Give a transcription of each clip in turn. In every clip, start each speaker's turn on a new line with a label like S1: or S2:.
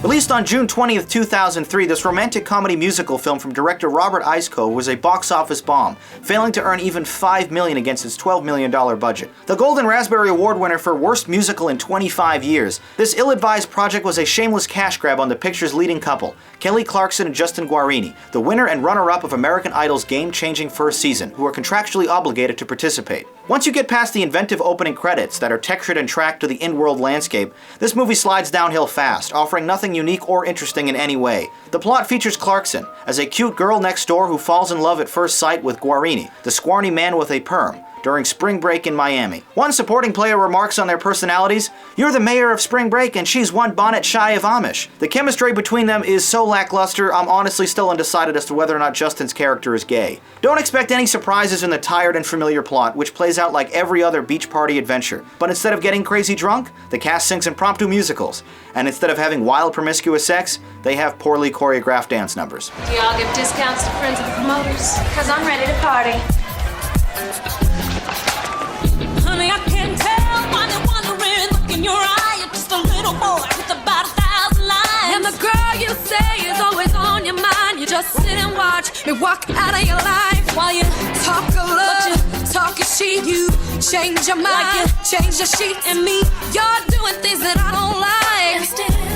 S1: Released on June 20th, 2003, this romantic comedy musical film from director Robert Isco was a box office bomb, failing to earn even $5 million against its $12 million budget. The Golden Raspberry Award winner for Worst Musical in 25 years, this ill-advised project was a shameless cash grab on the picture's leading couple, Kelly Clarkson and Justin Guarini, the winner and runner-up of American Idol's game-changing first season, who are contractually obligated to participate. Once you get past the inventive opening credits that are textured and tracked to the in-world landscape, this movie slides downhill fast, offering nothing unique or interesting in any way. The plot features Clarkson as a cute girl next door who falls in love at first sight with Guarini, the scrawny man with a perm, during spring break in Miami. One supporting player remarks on their personalities, "You're the mayor of spring break and she's one bonnet shy of Amish." The chemistry between them is so lackluster, I'm honestly still undecided as to whether or not Justin's character is gay. Don't expect any surprises in the tired and familiar plot, which plays out like every other beach party adventure. But instead of getting crazy drunk, the cast sings impromptu musicals. And instead of having wild promiscuous sex, they have poorly choreographed dance numbers.
S2: Do y'all give discounts to friends of the promoters? Cause I'm ready to party.
S3: Honey, I can tell by the wondering look in your eye. You're just a little boy with about 1,000 lines. And the girl you say is always on your mind. You just sit and watch me walk out of your life. While you talk a love, talk a sheet. You change your mind, like you change your sheets. And me, you're doing things that I don't like.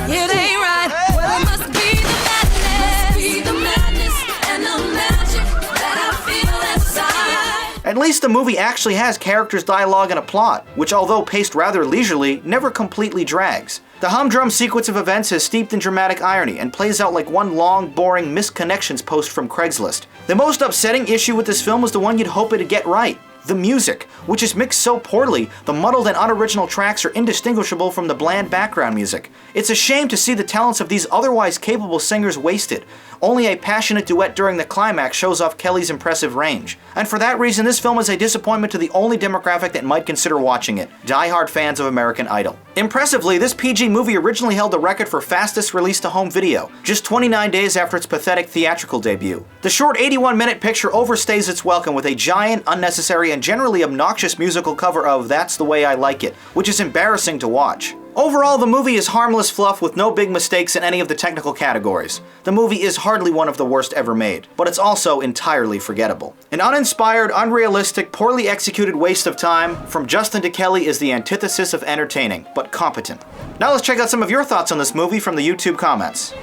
S3: It ain't right. Well, it must be the madness. Be the madness and the magic that I feel inside.
S1: At least the movie actually has characters, dialogue, and a plot, which although paced rather leisurely, never completely drags. The humdrum sequence of events is steeped in dramatic irony and plays out like one long, boring missed connections post from Craigslist. The most upsetting issue with this film was the one you'd hope it'd get right. The music, which is mixed so poorly, the muddled and unoriginal tracks are indistinguishable from the bland background music. It's a shame to see the talents of these otherwise capable singers wasted. Only a passionate duet during the climax shows off Kelly's impressive range. And for that reason, this film is a disappointment to the only demographic that might consider watching it, die-hard fans of American Idol. Impressively, this PG movie originally held the record for fastest release to home video, just 29 days after its pathetic theatrical debut. The short 81-minute picture overstays its welcome with a giant, unnecessary, and generally obnoxious musical cover of That's the Way I Like It, which is embarrassing to watch. Overall, the movie is harmless fluff with no big mistakes in any of the technical categories. The movie is hardly one of the worst ever made, but it's also entirely forgettable. An uninspired, unrealistic, poorly executed waste of time, From Justin to Kelly is the antithesis of entertaining, but competent. Now let's check out some of your thoughts on this movie from the YouTube comments.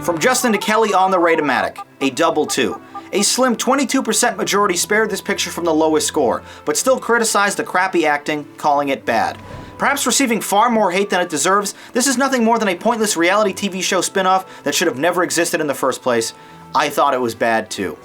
S1: From Justin to Kelly on the Rate-O-Matic, a double 2. A slim 22% majority spared this picture from the lowest score, but still criticized the crappy acting, calling it bad. Perhaps receiving far more hate than it deserves, this is nothing more than a pointless reality TV show spin-off that should have never existed in the first place. I thought it was bad too.